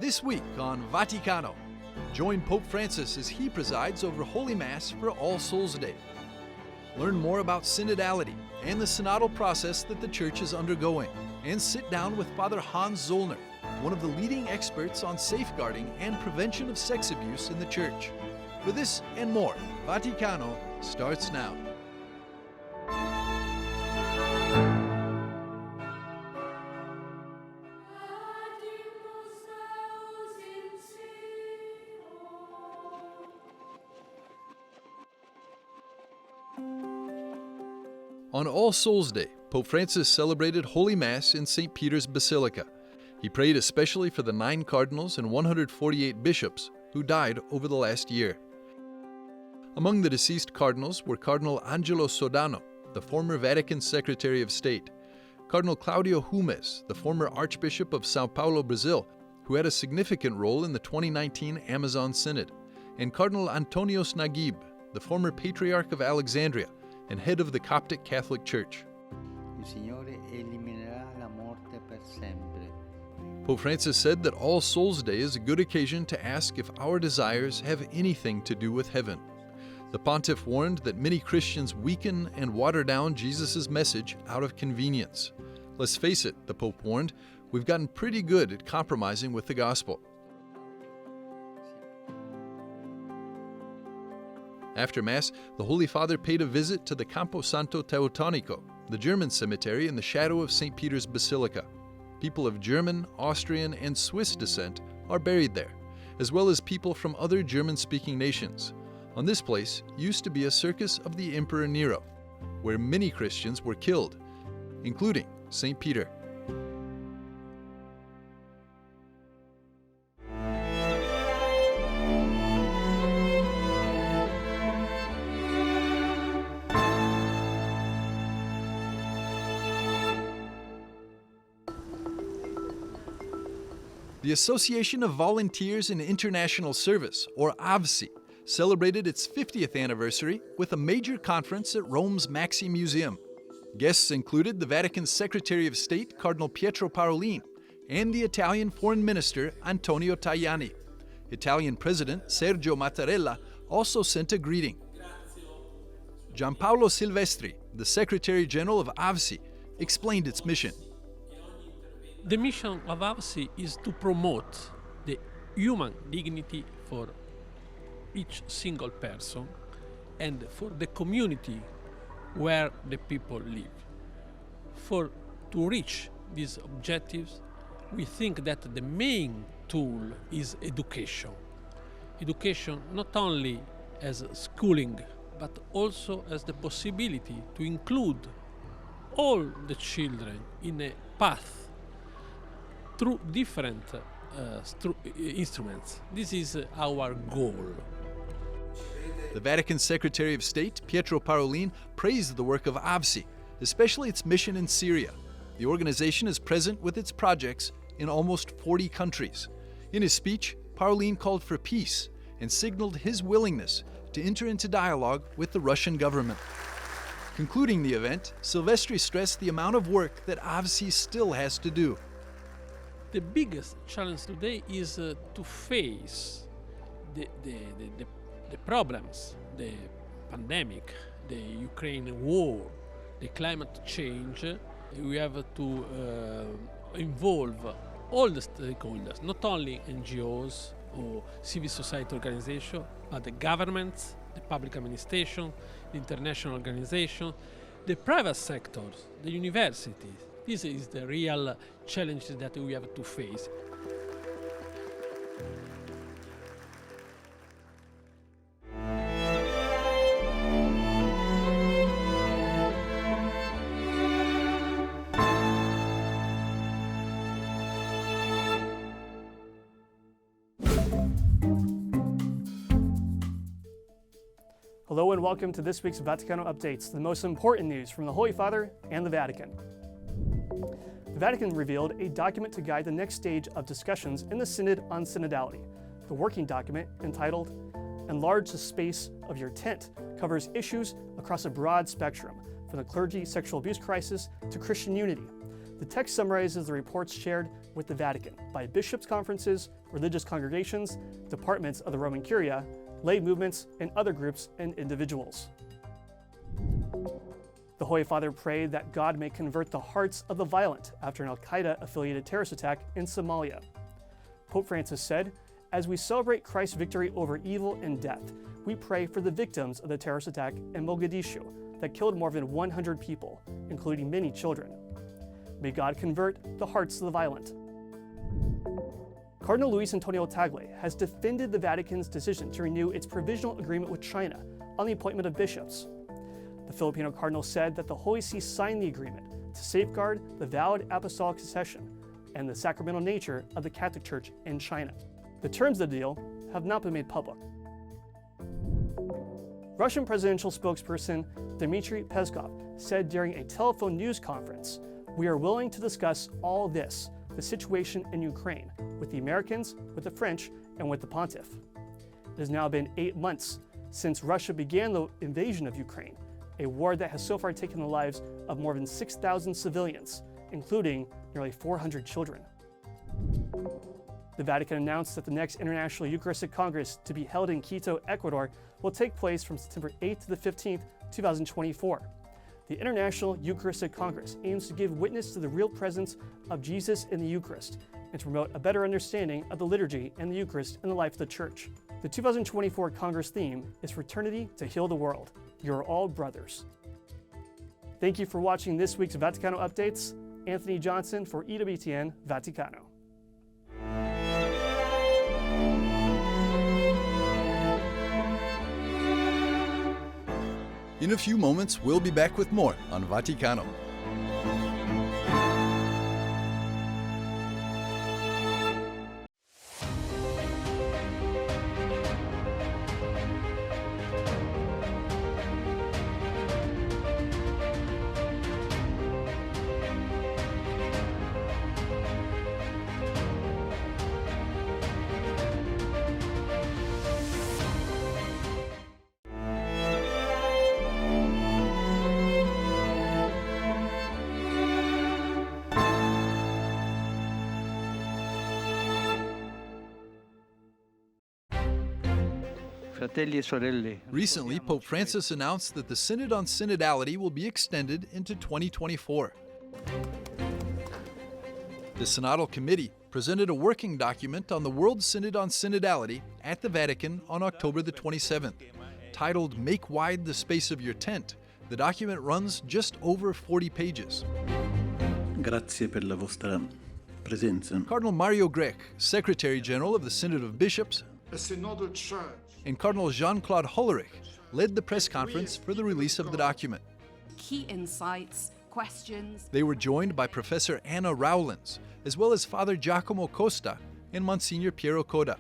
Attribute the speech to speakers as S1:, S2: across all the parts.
S1: This week on Vaticano, join Pope Francis as he presides over Holy Mass for All Souls Day. Learn more about synodality and the synodal process that the Church is undergoing, and sit down with Father Hans Zollner, one of the leading experts on safeguarding and prevention of sex abuse in the Church. For this and more, Vaticano starts now. On All Souls Day, Pope Francis celebrated Holy Mass in St. Peter's Basilica. He prayed especially for the 9 cardinals and 148 bishops who died over the last year. Among the deceased cardinals were Cardinal Angelo Sodano, the former Vatican Secretary of State, Cardinal Claudio Humes, the former Archbishop of Sao Paulo, Brazil, who had a significant role in the 2019 Amazon Synod, and Cardinal Antonios Naguib, the former Patriarch of Alexandria and head of the Coptic Catholic Church. Pope Francis said that All Souls Day is a good occasion to ask if our desires have anything to do with heaven. The pontiff warned that many Christians weaken and water down Jesus' message out of convenience. Let's face it, the Pope warned, we've gotten pretty good at compromising with the gospel. After Mass, the Holy Father paid a visit to the Campo Santo Teutonico, the German cemetery in the shadow of St. Peter's Basilica. People of German, Austrian, and Swiss descent are buried there, as well as people from other German-speaking nations. On this place used to be a circus of the Emperor Nero, where many Christians were killed, including St. Peter. The Association of Volunteers in International Service, or AVSI, celebrated its 50th anniversary with a major conference at Rome's Maxi Museum. Guests included the Vatican's Secretary of State, Cardinal Pietro Parolin, and the Italian Foreign Minister, Antonio Tajani. Italian President Sergio Mattarella also sent a greeting. Gianpaolo Silvestri, the Secretary General of AVSI, explained its mission.
S2: The mission of AVSI is to promote the human dignity for each single person and for the community where the people live. To reach these objectives, we think that the main tool is education. Education not only as schooling, but also as the possibility to include all the children in a path through different instruments. This is our goal.
S1: The Vatican Secretary of State, Pietro Parolin, praised the work of AVSI, especially its mission in Syria. The organization is present with its projects in almost 40 countries. In his speech, Parolin called for peace and signaled his willingness to enter into dialogue with the Russian government. Concluding the event, Silvestri stressed the amount of work that AVSI still has to do.
S2: The biggest challenge today is to face the problems, the pandemic, the Ukraine war, the climate change. We have to involve all the stakeholders, not only NGOs or civil society organizations, but the governments, the public administration, the international organization, the private sectors, the universities. This is the real challenge that we have to face.
S3: Hello and welcome to this week's Vaticano Updates, the most important news from the Holy Father and the Vatican. The Vatican revealed a document to guide the next stage of discussions in the Synod on synodality. The working document, entitled "Enlarge the Space of Your Tent," covers issues across a broad spectrum, from the clergy sexual abuse crisis to Christian unity. The text summarizes the reports shared with the Vatican by bishops' conferences, religious congregations, departments of the Roman Curia, lay movements, and other groups and individuals. The Holy Father prayed that God may convert the hearts of the violent after an al-Qaeda-affiliated terrorist attack in Somalia. Pope Francis said, "As we celebrate Christ's victory over evil and death, we pray for the victims of the terrorist attack in Mogadishu that killed more than 100 people, including many children. May God convert the hearts of the violent." Cardinal Luis Antonio Tagle has defended the Vatican's decision to renew its provisional agreement with China on the appointment of bishops. The Filipino cardinal said that the Holy See signed the agreement to safeguard the valid apostolic succession and the sacramental nature of the Catholic Church in China. The terms of the deal have not been made public. Russian presidential spokesperson Dmitry Peskov said during a telephone news conference, "We are willing to discuss all this, the situation in Ukraine, with the Americans, with the French, and with the Pontiff." It has now been 8 months since Russia began the invasion of Ukraine, a war that has so far taken the lives of more than 6,000 civilians, including nearly 400 children. The Vatican announced that the next International Eucharistic Congress, to be held in Quito, Ecuador, will take place from September 8th to the 15th, 2024. The International Eucharistic Congress aims to give witness to the real presence of Jesus in the Eucharist and to promote a better understanding of the liturgy and the Eucharist in the life of the Church. The 2024 Congress theme is Fraternity to Heal the World. You're all brothers. Thank you for watching this week's Vaticano Updates. Anthony Johnson for EWTN Vaticano.
S1: In a few moments, we'll be back with more on Vaticano.
S4: Fratelli e sorelle.
S1: Recently, Pope Francis announced that the Synod on synodality will be extended into 2024. The Synodal Committee presented a working document on the World Synod on synodality at the Vatican on October the 27th. Titled "Make Wide the Space of Your Tent," the document runs just over 40 pages.
S4: Grazie per la vostra presenza.
S1: Cardinal Mario Grech, Secretary General of the Synod of Bishops,
S5: a synodal church,
S1: and Cardinal Jean-Claude Hollerich led the press conference for the release of the document.
S6: Key insights, questions.
S1: They were joined by Professor Anna Rowlands, as well as Father Giacomo Costa and Monsignor Piero Coda.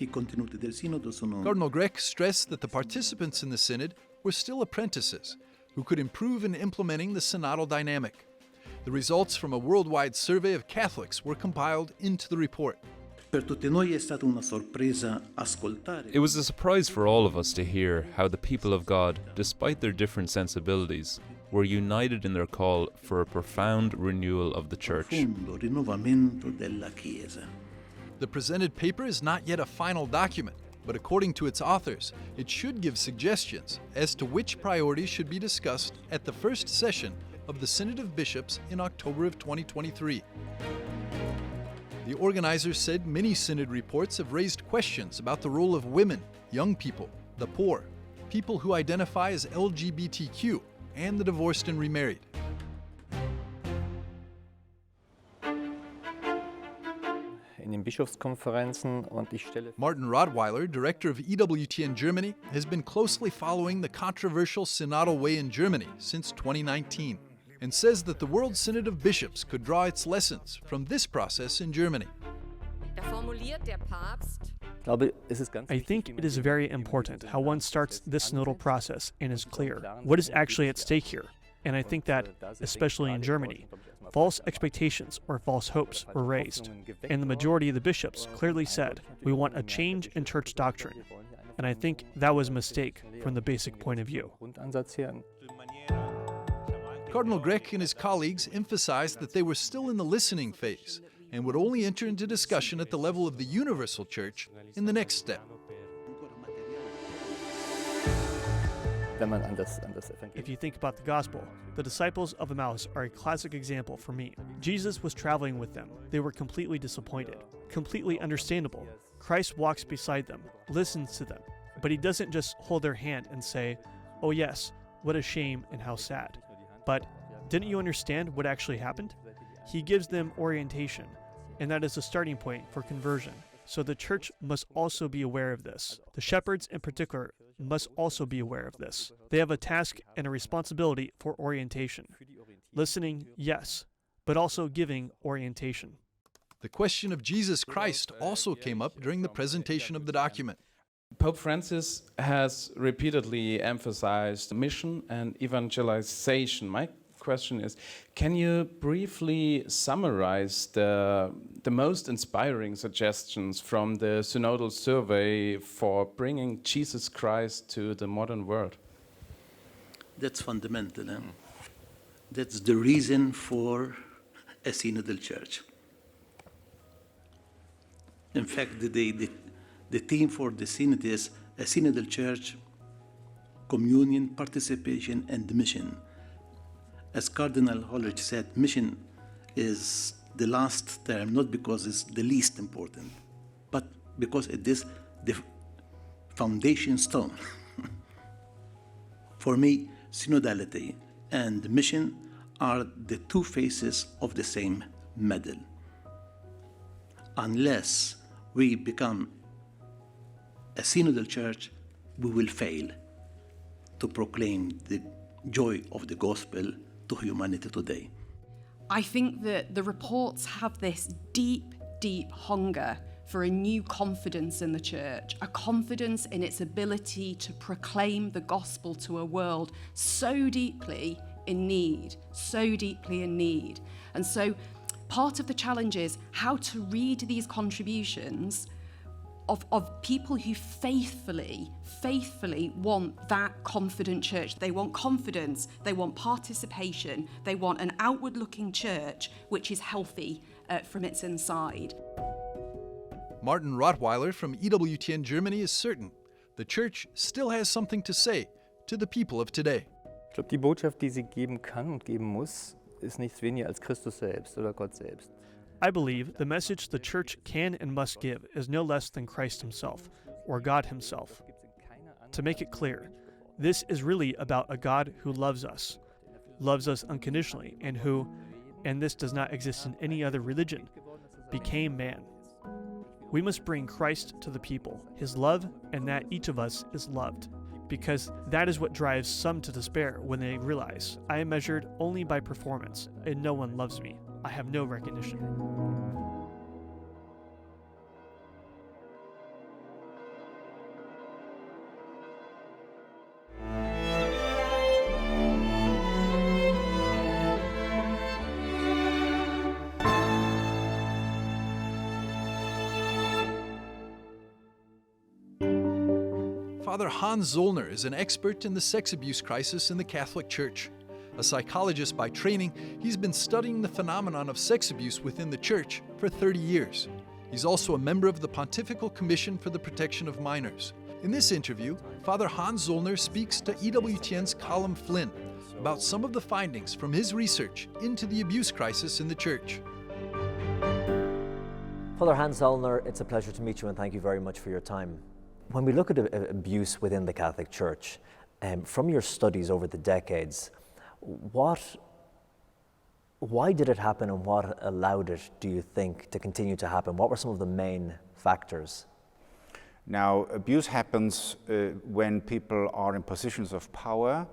S4: I contenuti del sinodo sono
S1: Cardinal Grech stressed that the participants in the synod were still apprentices who could improve in implementing the synodal dynamic. The results from a worldwide survey of Catholics were compiled into the report.
S4: per tutti noi è stata una sorpresa ascoltare.
S7: It was a surprise for all of us to hear how the people of God, despite their different sensibilities, were united in their call for a profound renewal of the Church.
S4: Profondo rinnovamento della Chiesa.
S1: The presented paper is not yet a final document, but according to its authors, it should give suggestions as to which priorities should be discussed at the first session of the Synod of Bishops in October of 2023. The organizers said many Synod reports have raised questions about the role of women, young people, the poor, people who identify as LGBTQ, and the divorced and remarried.
S8: In den Bischofskonferenzen und ich stelle
S1: Martin Rottweiler, director of EWTN Germany, has been closely following the controversial synodal way in Germany since 2019 and says that the World Synod of Bishops could draw its lessons from this process in Germany.
S9: Da formuliert der Papst
S3: I think it is very important how one starts this synodal process and is clear what is actually at stake here. And I think that, especially in Germany, false expectations or false hopes were raised, and the majority of the bishops clearly said, we want a change in church doctrine. And I think that was a mistake from the basic point of view.
S1: Cardinal Grech and his colleagues emphasized that they were still in the listening phase and would only enter into discussion at the level of the universal church in the next step.
S3: If you think about the gospel, the disciples of Emmaus are a classic example for me. Jesus was traveling with them. They were completely disappointed, completely understandable. Christ walks beside them, listens to them, but he doesn't just hold their hand and say, "Oh yes, what a shame and how sad." But didn't you understand what actually happened? He gives them orientation, and that is a starting point for conversion. So the church must also be aware of this. The shepherds in particular must also be aware of this. They have a task and a responsibility for orientation. Listening, yes, but also giving orientation.
S1: The question of Jesus Christ also came up during the presentation of the document.
S5: Pope Francis has repeatedly emphasized mission and evangelization. My question is, can you briefly summarize the most inspiring suggestions from the Synodal Survey for bringing Jesus Christ to the modern world?
S4: That's fundamental. That's the reason for a synodal church. In fact, the theme for the synod is a synodal church, communion, participation, and mission. As Cardinal Hollerich said, mission is the last term, not because it's the least important, but because it is the foundation stone. For me, synodality and mission are the two faces of the same medal. Unless we become a synodal church, we will fail to proclaim the joy of the gospel to humanity today.
S6: I think that the reports have this deep, deep hunger for a new confidence in the church, a confidence in its ability to proclaim the gospel to a world so deeply in need, And so part of the challenge is how to read these contributions of people who faithfully want that confident church. They want confidence, they want participation, they want an outward-looking church which is healthy from its inside.
S1: Martin Rottweiler from EWTN Germany is certain the church still has something to say to the people of today.
S8: Ich glaube, die Botschaft, die sie geben kann und geben muss, ist nichts weniger als Christus selbst oder Gott selbst.
S3: I believe the message the church can and must give is no less than Christ himself, or God himself. To make it clear, this is really about a God who loves us unconditionally, and who, and this does not exist in any other religion, became man. We must bring Christ to the people, his love, and that each of us is loved, because that is what drives some to despair when they realize, I am measured only by performance, and no one loves me. I have no recognition.
S1: Father Hans Zollner is an expert in the sex abuse crisis in the Catholic Church. A psychologist by training, he's been studying the phenomenon of sex abuse within the Church for 30 years. He's also a member of the Pontifical Commission for the Protection of Minors. In this interview, Father Hans Zollner speaks to EWTN's Colm Flynn about some of the findings from his research into the abuse crisis in the Church.
S9: Father Hans Zollner, it's a pleasure to meet you and thank you very much for your time. When we look at abuse within the Catholic Church, from your studies over the decades, why did it happen and what allowed it, do you think, to continue to happen? What were some of the main factors?
S10: Now, abuse happens when people are in positions of power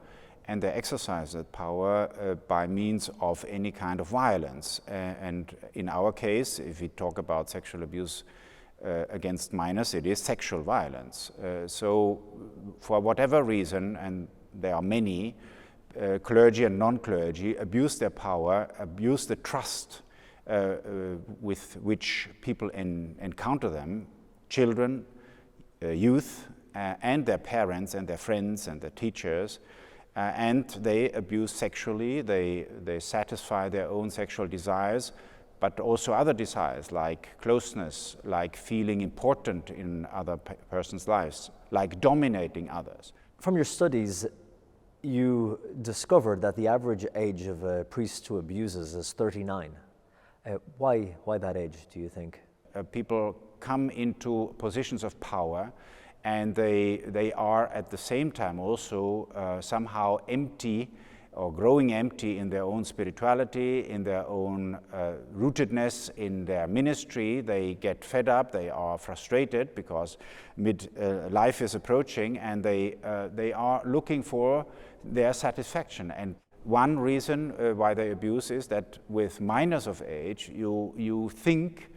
S10: and they exercise that power by means of any kind of violence. And in our case, if we talk about sexual abuse against minors, it is sexual violence. So for whatever reason, and there are many, clergy and non-clergy abuse their power, abuse the trust with which people encounter them, children, youth, and their parents and their friends and their teachers, and they abuse sexually, they satisfy their own sexual desires, but also other desires like closeness, like feeling important in other person's lives, like dominating others.
S9: From your studies, you discovered that the average age of a priest who abuses is 39. Why that age, do you think?
S10: People come into positions of power, and they are at the same time also somehow empty or growing empty in their own spirituality, in their own rootedness in their ministry. They get fed up, they are frustrated because life is approaching, and they are looking for their satisfaction. And one reason why they abuse is that with minors of age, you think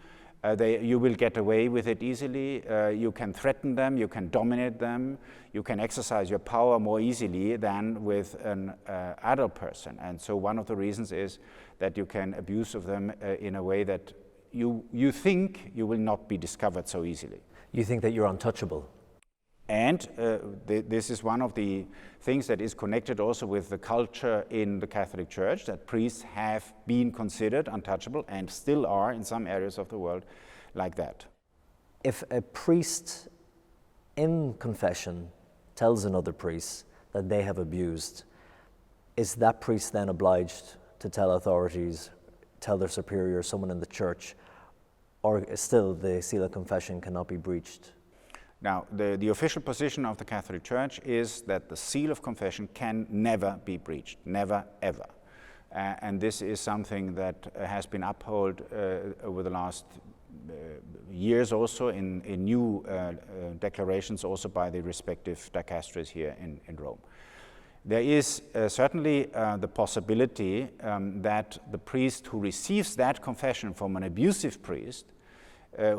S10: you will get away with it easily, you can threaten them, you can dominate them, you can exercise your power more easily than with an adult person. And so one of the reasons is that you can abuse of them in a way that you think you will not be discovered so easily.
S9: You think that you're untouchable?
S10: And this is one of the things that is connected also with the culture in the Catholic Church, that priests have been considered untouchable and still are in some areas of the world like that.
S9: If a priest in confession tells another priest that they have abused, is that priest then obliged to tell authorities, tell their superior, someone in the church, or still the seal of confession cannot be breached?
S10: Now, the official position of the Catholic Church is that the seal of confession can never be breached, never, ever. And this is something that has been upheld over the last years also in new declarations also by the respective dicasteries here in Rome. There is certainly the possibility that the priest who receives that confession from an abusive priest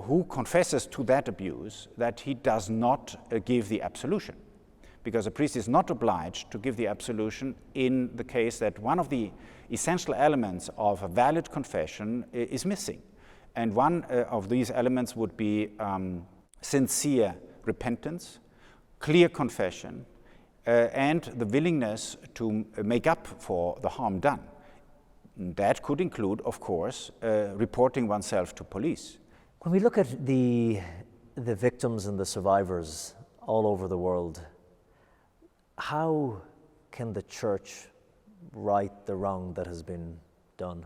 S10: who confesses to that abuse, that he does not give the absolution. Because a priest is not obliged to give the absolution in the case that one of the essential elements of a valid confession is missing. And one of these elements would be sincere repentance, clear confession, and the willingness to make up for the harm done. That could include, of course, reporting oneself to police.
S9: When we look at the victims and the survivors all over the world, how can the Church right the wrong that has been done?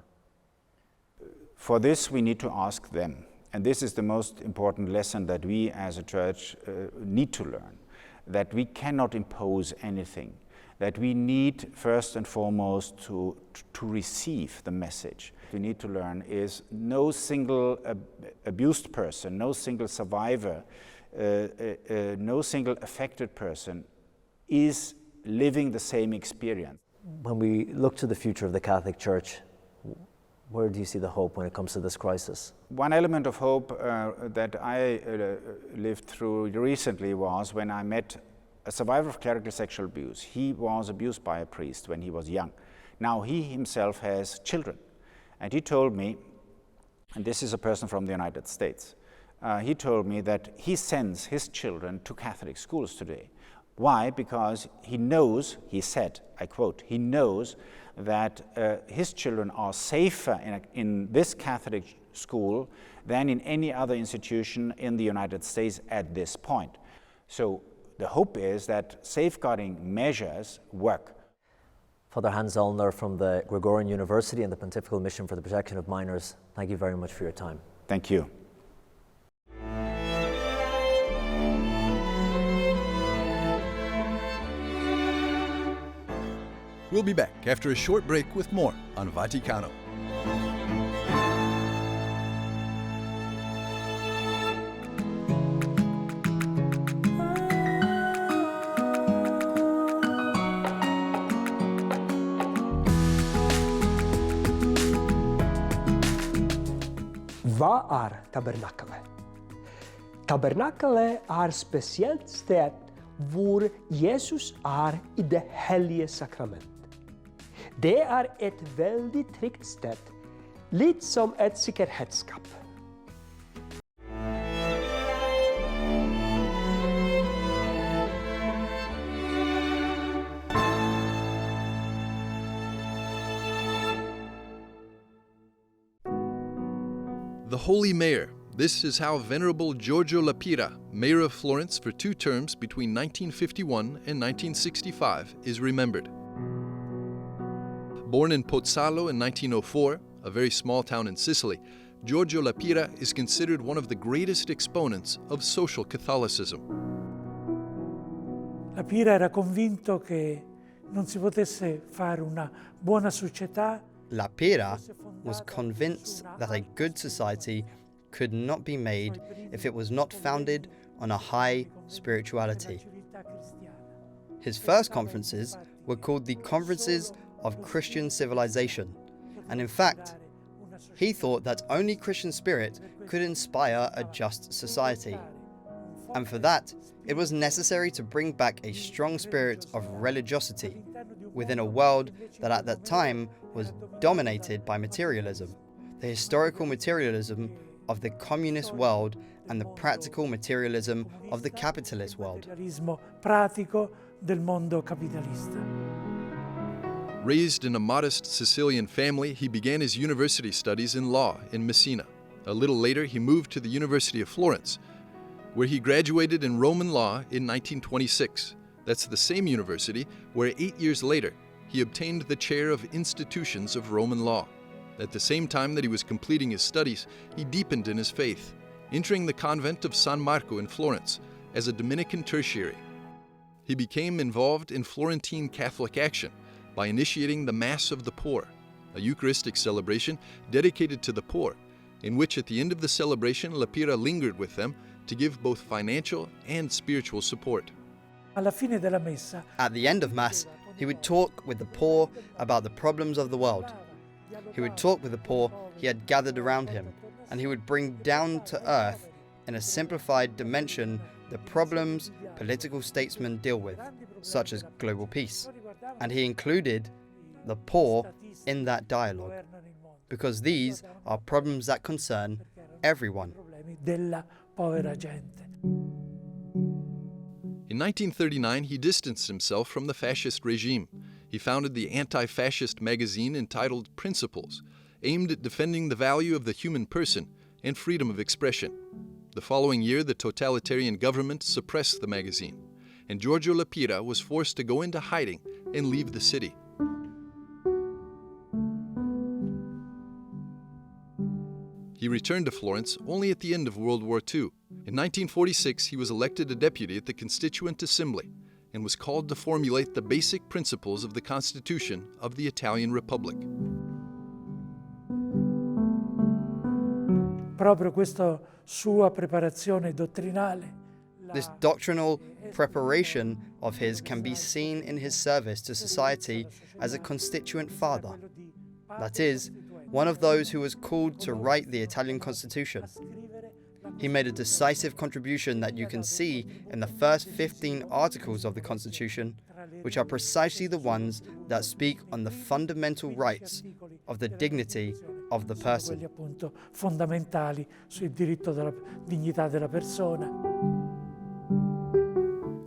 S10: For this, we need to ask them. And this is the most important lesson that we as a Church need to learn, that we cannot impose anything, that we need first and foremost to receive the message. We need to learn is no single abused person, no single survivor, no single affected person is living the same experience.
S9: When we look to the future of the Catholic Church, where do you see the hope when it comes to this crisis?
S10: One element of hope that I lived through recently was when I met a survivor of clerical sexual abuse. He was abused by a priest when he was young. Now he himself has children. And he told me, and this is a person from the United States, he told me that he sends his children to Catholic schools today. Why? Because he knows, he said, I quote, he knows that his children are safer in this Catholic school than in any other institution in the United States at this point. So the hope is that safeguarding measures work.
S9: Father Hans Zollner from the Gregorian University and the Pontifical Mission for the Protection of Minors, thank you very much for your time.
S10: Thank you.
S1: We'll be back after a short break with more on Vaticano.
S11: Hva er tabernaklet? Tabernaklet specielt sted hvor Jesus I det hellige sakrament. Det et veldig trygt sted, litt som et sikkerhetsskap.
S1: The Holy Mayor. This is how Venerable Giorgio La Pira, mayor of Florence for 2 terms between 1951 and 1965, is remembered. Born in Pozzallo in 1904, a very small town in Sicily, Giorgio La Pira is considered one of the greatest exponents of social Catholicism.
S12: La Pira era convinto che non si potesse fare una buona società.
S13: La Pira was convinced that a good society could not be made if it was not founded on a high spirituality. His first conferences were called the Conferences of Christian Civilization, and in fact, he thought that only Christian spirit could inspire a just society. And for that, it was necessary to bring back a strong spirit of religiosity within a world that at that time was dominated by materialism, the historical materialism of the communist world and the practical materialism of the capitalist world.
S1: Raised in a modest Sicilian family, he began his university studies in law in Messina. A little later, he moved to the University of Florence, where he graduated in Roman law in 1926. That's the same university where 8 years later, he obtained the chair of institutions of Roman law. At the same time that he was completing his studies, he deepened in his faith, entering the convent of San Marco in Florence as a Dominican tertiary. He became involved in Florentine Catholic action by initiating the Mass of the Poor, a Eucharistic celebration dedicated to the poor, in which at the end of the celebration, La Pira lingered with them to give both financial and spiritual support.
S13: At the end of Mass, he would talk with the poor about the problems of the world. He would talk with the poor he had gathered around him, and he would bring down to earth, in a simplified dimension, the problems political statesmen deal with, such as global peace. And he included the poor in that dialogue, because these are problems that concern everyone.
S1: In 1939, he distanced himself from the fascist regime. He founded the anti-fascist magazine entitled Principles, aimed at defending the value of the human person and freedom of expression. The following year, the totalitarian government suppressed the magazine, and Giorgio La Pira was forced to go into hiding and leave the city. He returned to Florence only at the end of World War II. In 1946, he was elected a deputy at the Constituent Assembly and was called to formulate the basic principles of the Constitution of the Italian Republic.
S12: Proprio questa sua preparazione dottrinale.
S13: This doctrinal preparation of his can be seen in his service to society as a constituent father. That is, one of those who was called to write the Italian Constitution. He made a decisive contribution that you can see in the first 15 articles of the Constitution, which are precisely the ones that speak on the fundamental rights of the dignity of the person.
S12: Fondamentali sul diritto della dignità della persona.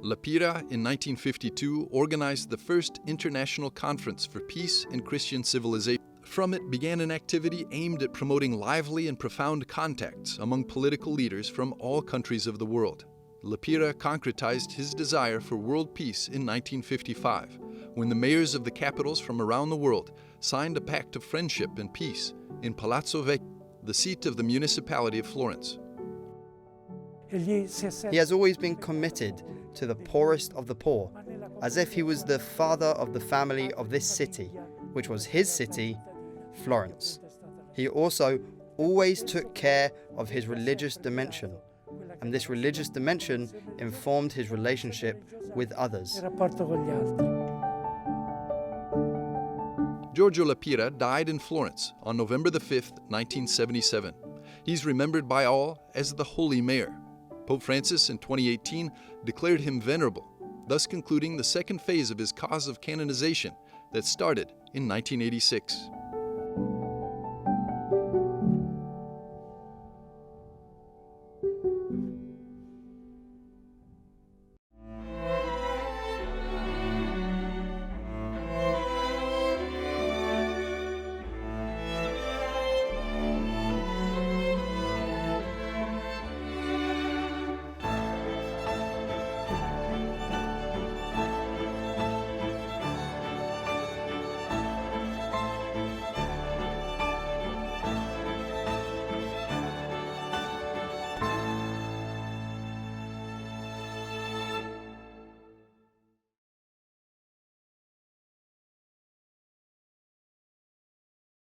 S1: La Pira, in 1952, organized the first international conference for peace and Christian civilization. From it began an activity aimed at promoting lively and profound contacts among political leaders from all countries of the world. La Pira concretized his desire for world peace in 1955, when the mayors of the capitals from around the world signed a pact of friendship and peace in Palazzo Vecchio, the seat of the municipality of Florence.
S13: He has always been committed to the poorest of the poor, as if he was the father of the family of this city, which was his city, Florence. He also always took care of his religious dimension, and this religious dimension informed his relationship with others.
S1: Giorgio La Pira died in Florence on November the 5th, 1977. He's remembered by all as the Holy Mayor. Pope Francis in 2018 declared him venerable, thus concluding the second phase of his cause of canonization that started in 1986.